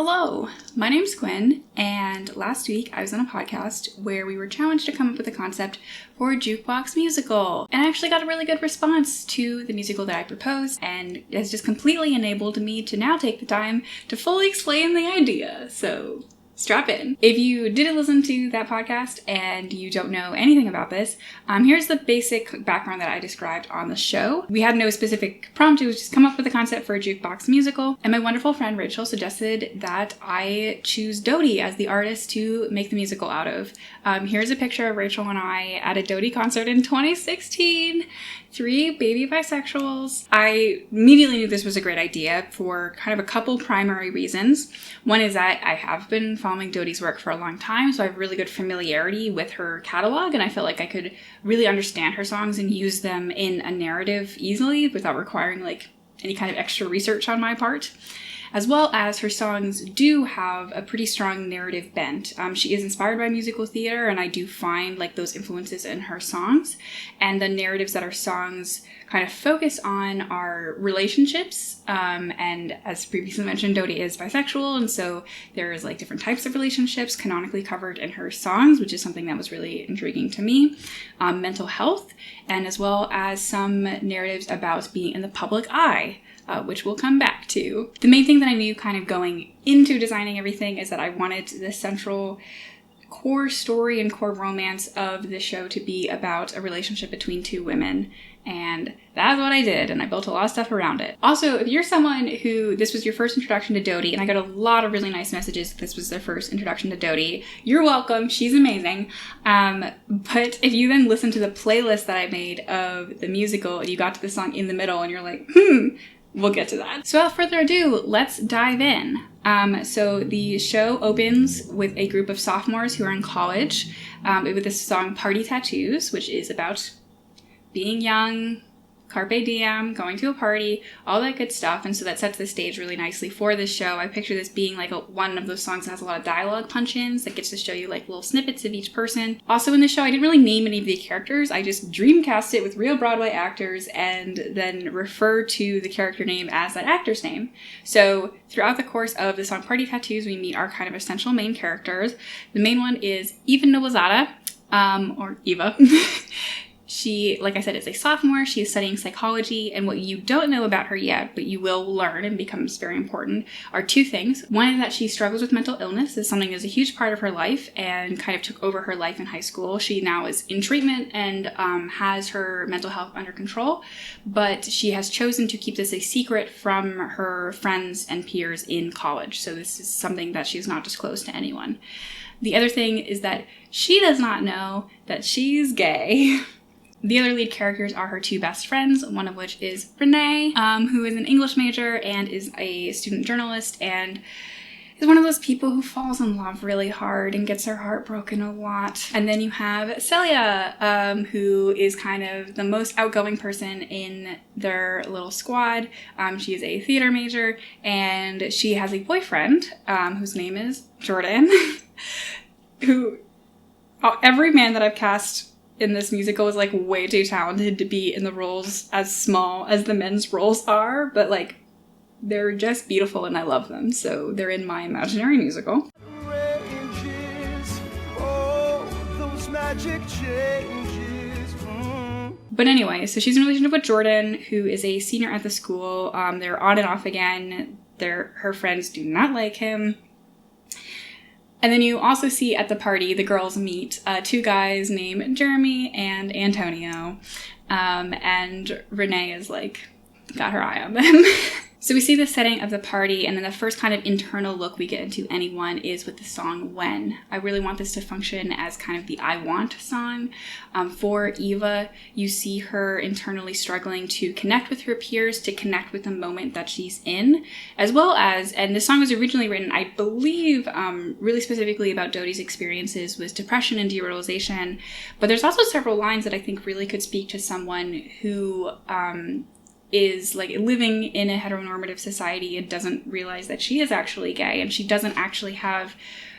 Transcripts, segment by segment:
Hello, my name's Quinn, and last week I was on a podcast where we were challenged to come up with a concept for a jukebox musical. And I actually got a really good response to the musical that I proposed, and it has just completely enabled me to now take the time to fully explain the idea. So strap in. If you didn't listen to that podcast and you don't know anything about this, here's the basic background that I described on the show. We had no specific prompt, it was just come up with a concept for a jukebox musical, and my wonderful friend Rachel suggested that I choose Dodie as the artist to make the musical out of. Here's a picture of Rachel and I at a Dodie concert in 2016. 3 baby bisexuals. I immediately knew this was a great idea for kind of a couple primary reasons. One is that I have been following Dodie's work for a long time, so I have really good familiarity with her catalog, and I felt like I could really understand her songs and use them in a narrative easily without requiring any kind of extra research on my part. As well as her songs do have a pretty strong narrative bent. She is inspired by musical theater, and I do find those influences in her songs. And the narratives that her songs kind of focus on are relationships. And as previously mentioned, Dodie is bisexual, and so there's different types of relationships canonically covered in her songs, which is something that was really intriguing to me. Mental health, and as well as some narratives about being in the public eye. Which we'll come back to. The main thing that I knew kind of going into designing everything is that I wanted the central core story and core romance of the show to be about a relationship between 2 women. And that's what I did, and I built a lot of stuff around it. Also, if you're someone who this was your first introduction to Dodie, and I got a lot of really nice messages that this was their first introduction to Dodie, you're welcome, she's amazing. But if you then listen to the playlist that I made of the musical, and you got to the song in the middle, and you're like, we'll get to that. So without further ado, let's dive in. So the show opens with a group of sophomores who are in college with this song Party Tattoos, which is about being young, carpe diem, going to a party, all that good stuff. And so that sets the stage really nicely for this show. I picture this being one of those songs that has a lot of dialogue punch-ins that gets to show you little snippets of each person. Also in the show, I didn't really name any of the characters. I just dreamcast it with real Broadway actors and then refer to the character name as that actor's name. So throughout the course of the song Party Tattoos, we meet our kind of essential main characters. The main one is Eva Noblezada, or Eva. She, like I said, is a sophomore. She is studying psychology, and what you don't know about her yet, but you will learn and becomes very important, are 2 things. One is that she struggles with mental illness. This is something that's a huge part of her life and kind of took over her life in high school. She now is in treatment and has her mental health under control, but she has chosen to keep this a secret from her friends and peers in college. So this is something that she has not disclosed to anyone. The other thing is that she does not know that she's gay. The other lead characters are her 2 best friends, one of which is Renee, who is an English major and is a student journalist and is one of those people who falls in love really hard and gets her heart broken a lot. And then you have Celia, who is kind of the most outgoing person in their little squad. She is a theater major, and she has a boyfriend, whose name is Jordan, who every man that I've cast in this musical is way too talented to be in the roles as small as the men's roles are, but they're just beautiful and I love them, so they're in my imaginary musical. Ranges, oh, those magic changes. But anyway, so she's in a relationship with Jordan, who is a senior at the school. They're on and off again. Her friends do not like him. And then you also see at the party, the girls meet 2 guys named Jeremy and Antonio. And Renee is got her eye on them. So we see the setting of the party, and then the first kind of internal look we get into anyone is with the song When. I really want this to function as kind of the I Want song. For Eva, you see her internally struggling to connect with her peers, to connect with the moment that she's in, as well as, and this song was originally written, I believe, really specifically about Dodie's experiences with depression and derealization, but there's also several lines that I think really could speak to someone who is living in a heteronormative society and doesn't realize that she is actually gay, and she doesn't actually have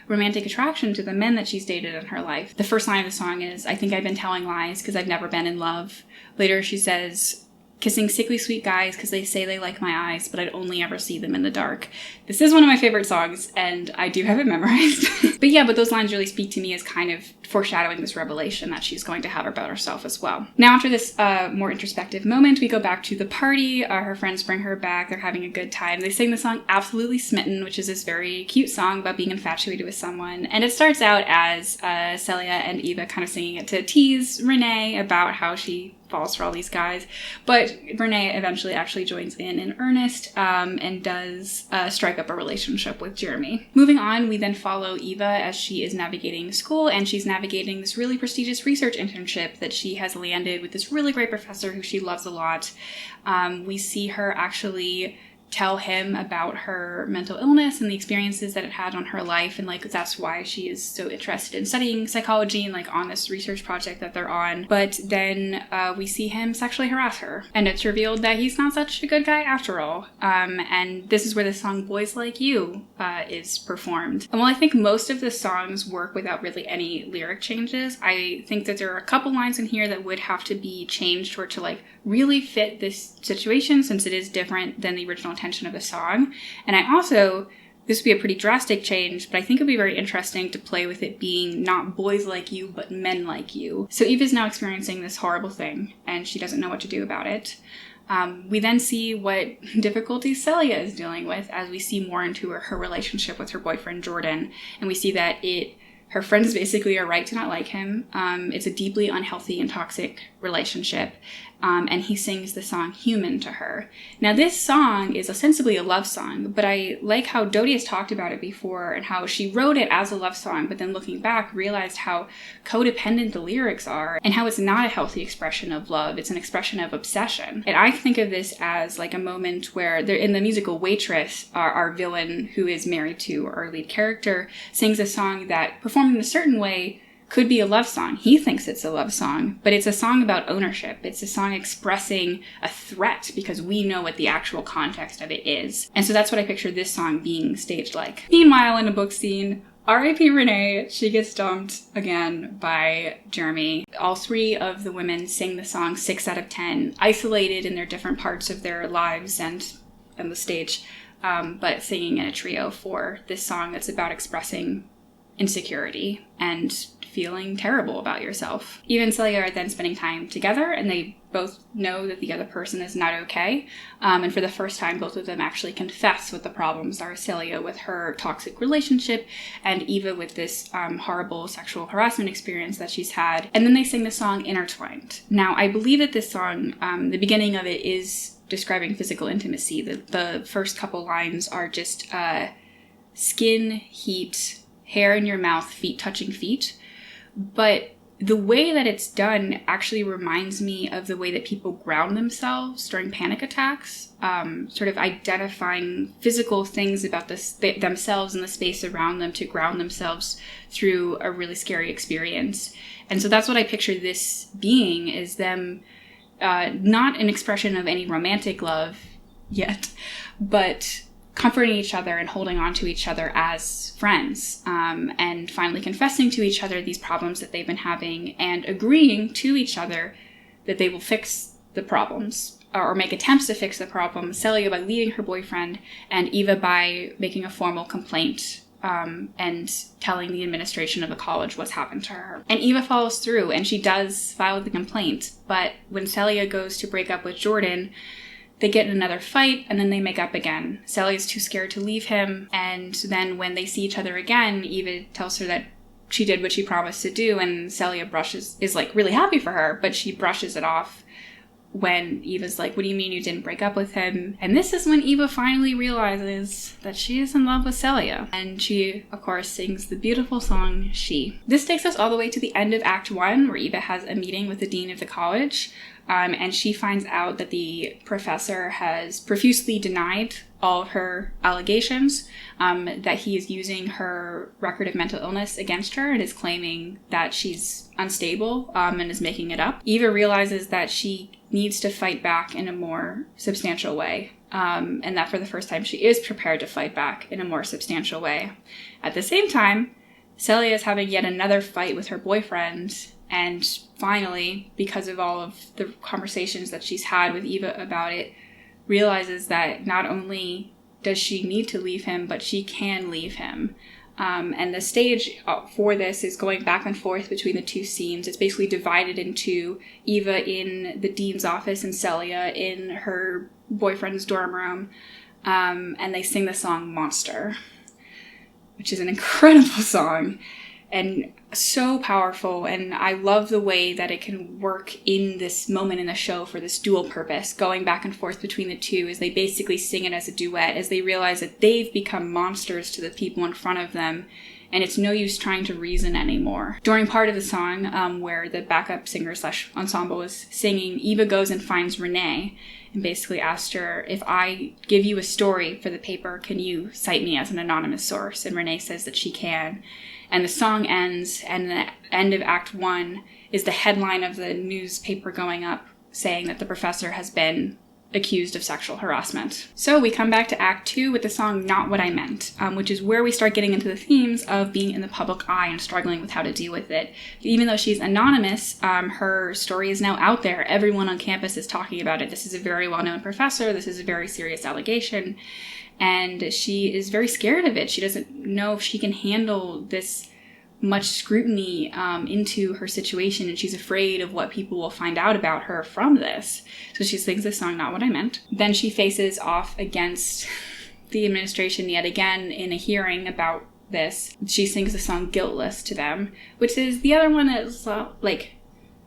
romantic attraction to the men that she's dated in her life. The first line of the song is, I think I've been telling lies because I've never been in love. Later she says, kissing sickly sweet guys because they say they like my eyes, but I'd only ever see them in the dark. This is one of my favorite songs, and I do have it memorized. But those lines really speak to me as kind of foreshadowing this revelation that she's going to have about herself as well. Now, after this more introspective moment, we go back to the party. Her friends bring her back. They're having a good time. They sing the song Absolutely Smitten, which is this very cute song about being infatuated with someone. And it starts out as Celia and Eva kind of singing it to tease Renee about how she falls for all these guys, but Renee eventually actually joins in earnest and does strike up a relationship with Jeremy. Moving on, we then follow Eva as she is navigating school, and she's navigating this really prestigious research internship that she has landed with this really great professor who she loves a lot. We see her actually tell him about her mental illness and the experiences that it had on her life, and like that's why she is so interested in studying psychology and like on this research project that they're on. But then we see him sexually harass her, and it's revealed that he's not such a good guy after all. And this is where the song Boys Like You is performed. And while I think most of the songs work without really any lyric changes, I think that there are a couple lines in here that would have to be changed or to like really fit this situation, since it is different than the original intention of the song. And I also, this would be a pretty drastic change, but I think it would be very interesting to play with it being not boys like you, but men like you. So Eva's now experiencing this horrible thing, and she doesn't know what to do about it. We then see what difficulties Celia is dealing with as we see more into her relationship with her boyfriend Jordan, and we see that her friends basically are right to not like him. It's a deeply unhealthy and toxic relationship. And he sings the song Human to her. Now, this song is ostensibly a love song, but I like how Dodie has talked about it before and how she wrote it as a love song, but then looking back, realized how codependent the lyrics are and how it's not a healthy expression of love. It's an expression of obsession. And I think of this as like a moment where they're in the musical Waitress, our villain who is married to our lead character sings a song that, performed in a certain way, could be a love song. He thinks it's a love song, but it's a song about ownership. It's a song expressing a threat because we know what the actual context of it is. And so that's what I picture this song being staged like. Meanwhile, in a book scene, R.I.P. Renee, she gets dumped again by Jeremy. All three of the women sing the song 6 out of 10, isolated in their different parts of their lives and the stage, but singing in a trio for this song that's about expressing insecurity and feeling terrible about yourself. Eva and Celia are then spending time together, and they both know that the other person is not okay. And for the first time, both of them actually confess what the problems are. Celia with her toxic relationship, and Eva with this horrible sexual harassment experience that she's had. And then they sing the song Intertwined. Now, I believe that this song, the beginning of it is describing physical intimacy. The first couple lines are just skin, heat, hair in your mouth, feet touching feet. But the way that it's done actually reminds me of the way that people ground themselves during panic attacks, sort of identifying physical things about themselves and the space around them to ground themselves through a really scary experience. And so that's what I picture this being, is them, not an expression of any romantic love yet, but comforting each other and holding on to each other as friends, and finally confessing to each other these problems that they've been having and agreeing to each other that they will fix the problems or make attempts to fix the problem. Celia by leaving her boyfriend, and Eva by making a formal complaint and telling the administration of the college what's happened to her. And Eva follows through, and she does file the complaint, but when Celia goes to break up with Jordan, they get in another fight, and then they make up again. Celia's too scared to leave him, and then when they see each other again, Eva tells her that she did what she promised to do, and Celia is like really happy for her, but she brushes it off when Eva's like, what do you mean you didn't break up with him? And this is when Eva finally realizes that she is in love with Celia. And she, of course, sings the beautiful song, She. This takes us all the way to the end of Act 1, where Eva has a meeting with the dean of the college. And she finds out that the professor has profusely denied all of her allegations, that he is using her record of mental illness against her and is claiming that she's unstable, and is making it up. Eva realizes that she needs to fight back in a more substantial way, and that for the first time she is prepared to fight back in a more substantial way. At the same time, Celia is having yet another fight with her boyfriend, And finally, because of all of the conversations that she's had with Eva about it, realizes that not only does she need to leave him, but she can leave him. And the stage for this is going back and forth between the two scenes. It's basically divided into Eva in the dean's office and Celia in her boyfriend's dorm room. And they sing the song Monster, which is an incredible song and so powerful. And I love the way that it can work in this moment in the show for this dual purpose, going back and forth between the two as they basically sing it as a duet, as they realize that they've become monsters to the people in front of them, and it's no use trying to reason anymore. During part of the song, where the backup singer / ensemble is singing, Eva goes and finds Renee and basically asks her, if I give you a story for the paper, can you cite me as an anonymous source? And Renee says that she can. And the song ends, and the end of Act 1 is the headline of the newspaper going up saying that the professor has been accused of sexual harassment. So we come back to Act 2 with the song Not What I Meant, which is where we start getting into the themes of being in the public eye and struggling with how to deal with it. Even though she's anonymous, her story is now out there. Everyone on campus is talking about it. This is a very well-known professor. This is a very serious allegation. And she is very scared of it. She doesn't know if she can handle this much scrutiny into her situation, and she's afraid of what people will find out about her from this. So she sings this song, Not What I Meant. Then she faces off against the administration yet again in a hearing about this. She sings the song Guiltless to them, which is the other one that's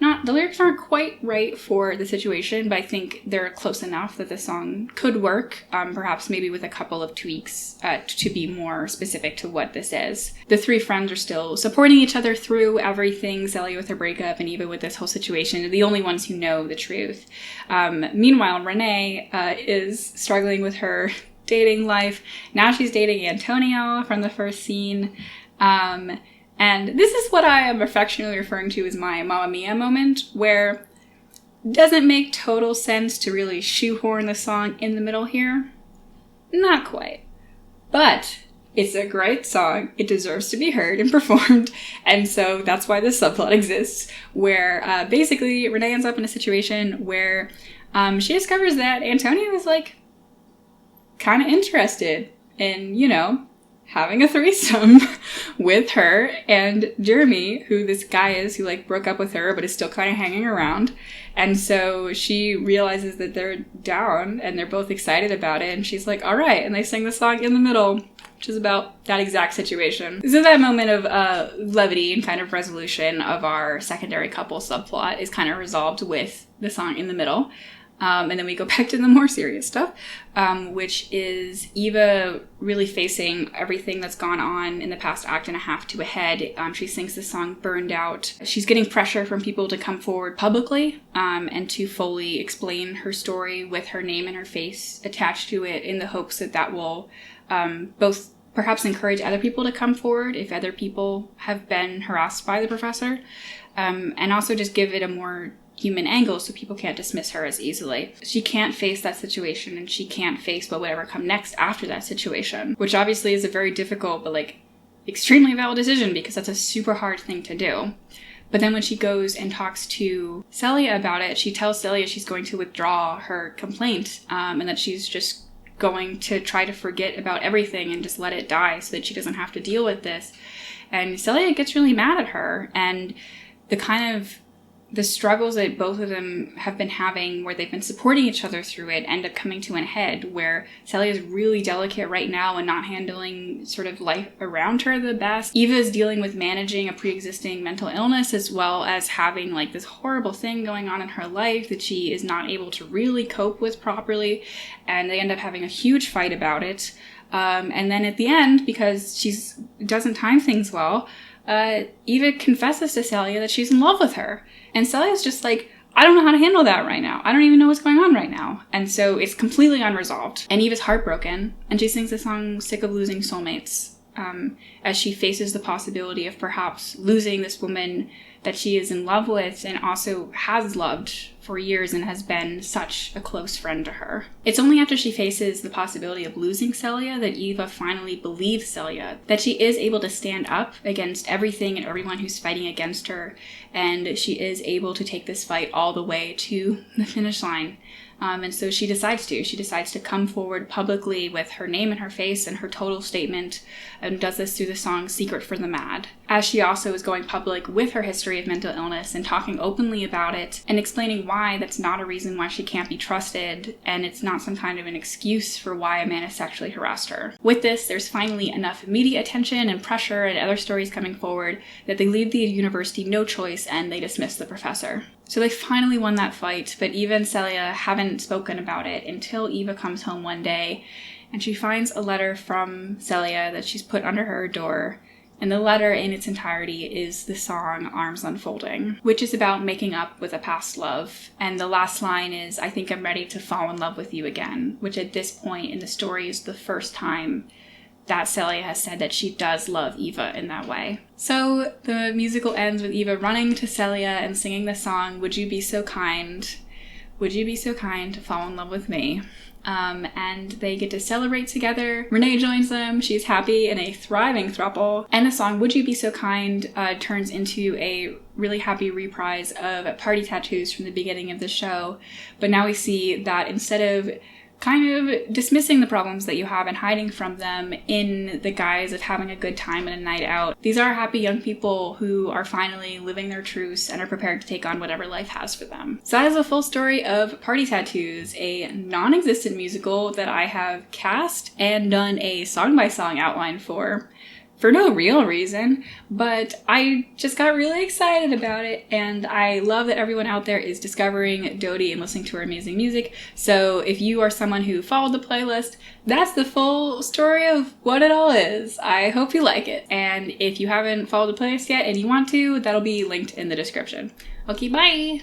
not, the lyrics aren't quite right for the situation, but I think they're close enough that the song could work, perhaps maybe with a couple of tweaks to be more specific to what this is. The three friends are still supporting each other through everything, Celia with her breakup and Eva with this whole situation, the only ones who know the truth. Meanwhile, Renee is struggling with her dating life. Now she's dating Antonio from the first scene. And this is what I am affectionately referring to as my Mamma Mia moment, where it doesn't make total sense to really shoehorn the song in the middle here. Not quite. But it's a great song. It deserves to be heard and performed. And so that's why this subplot exists, where basically Renee ends up in a situation where she discovers that Antonio is kind of interested in, having a threesome with her and Jeremy, who this guy is who broke up with her but is still kind of hanging around. And so she realizes that they're down and they're both excited about it, and she's like, all right, and they sing the song in the middle, which is about that exact situation. So that moment of levity and kind of resolution of our secondary couple subplot is kind of resolved with the song in the middle. And then we go back to the more serious stuff, which is Eva really facing everything that's gone on in the past act and a half to a head. She sings the song Burned Out. She's getting pressure from people to come forward publicly and to fully explain her story with her name and her face attached to it, in the hopes that that will both perhaps encourage other people to come forward if other people have been harassed by the professor, and also just give it a more human angle so people can't dismiss her as easily. She can't face that situation, and she can't face what would ever come next after that situation, which obviously is a very difficult but extremely valid decision, because that's a super hard thing to do. But then when she goes and talks to Celia about it, she tells Celia she's going to withdraw her complaint, and that she's just going to try to forget about everything and just let it die so that she doesn't have to deal with this. And Celia gets really mad at her, and the struggles that both of them have been having, where they've been supporting each other through it, end up coming to an head, where Celia is really delicate right now and not handling sort of life around her the best. Eva is dealing with managing a pre-existing mental illness, as well as having this horrible thing going on in her life that she is not able to really cope with properly, and they end up having a huge fight about it. And then at the end, because she doesn't time things well, Eva confesses to Celia that she's in love with her. And Celia's just I don't know how to handle that right now. I don't even know what's going on right now. And so it's completely unresolved. And Eva's heartbroken. And she sings the song Sick of Losing Soulmates, as she faces the possibility of perhaps losing this woman that she is in love with and also has loved for years and has been such a close friend to her. It's only after she faces the possibility of losing Celia that Eva finally believes Celia, that she is able to stand up against everything and everyone who's fighting against her, and she is able to take this fight all the way to the finish line. And so she decides to come forward publicly with her name in her face and her total statement, and does this through the song Secret for the Mad. As she also is going public with her history of mental illness and talking openly about it and explaining why that's not a reason why she can't be trusted, and it's not some kind of an excuse for why a man has sexually harassed her. With this, there's finally enough media attention and pressure and other stories coming forward that they leave the university no choice and they dismiss the professor. So they finally won that fight, but Eva and Celia haven't spoken about it until Eva comes home one day and she finds a letter from Celia that she's put under her door. And the letter in its entirety is the song Arms Unfolding, which is about making up with a past love. And the last line is, I think I'm ready to fall in love with you again, which at this point in the story is the first time that Celia has said that she does love Eva in that way. So the musical ends with Eva running to Celia and singing the song, Would You Be So Kind? Would you be so kind to fall in love with me? And they get to celebrate together. Renee joins them. She's happy in a thriving throuple. And the song Would You Be So Kind turns into a really happy reprise of Party Tattoos from the beginning of the show. But now we see that instead of kind of dismissing the problems that you have and hiding from them in the guise of having a good time and a night out, these are happy young people who are finally living their truths and are prepared to take on whatever life has for them. So that is a full story of Party Tattoos, a non-existent musical that I have cast and done a song-by-song outline for no real reason, but I just got really excited about it, and I love that everyone out there is discovering Dodie and listening to her amazing music. So if you are someone who followed the playlist, that's the full story of what it all is. I hope you like it, and if you haven't followed the playlist yet and you want to, that'll be linked in the description. Okay, bye!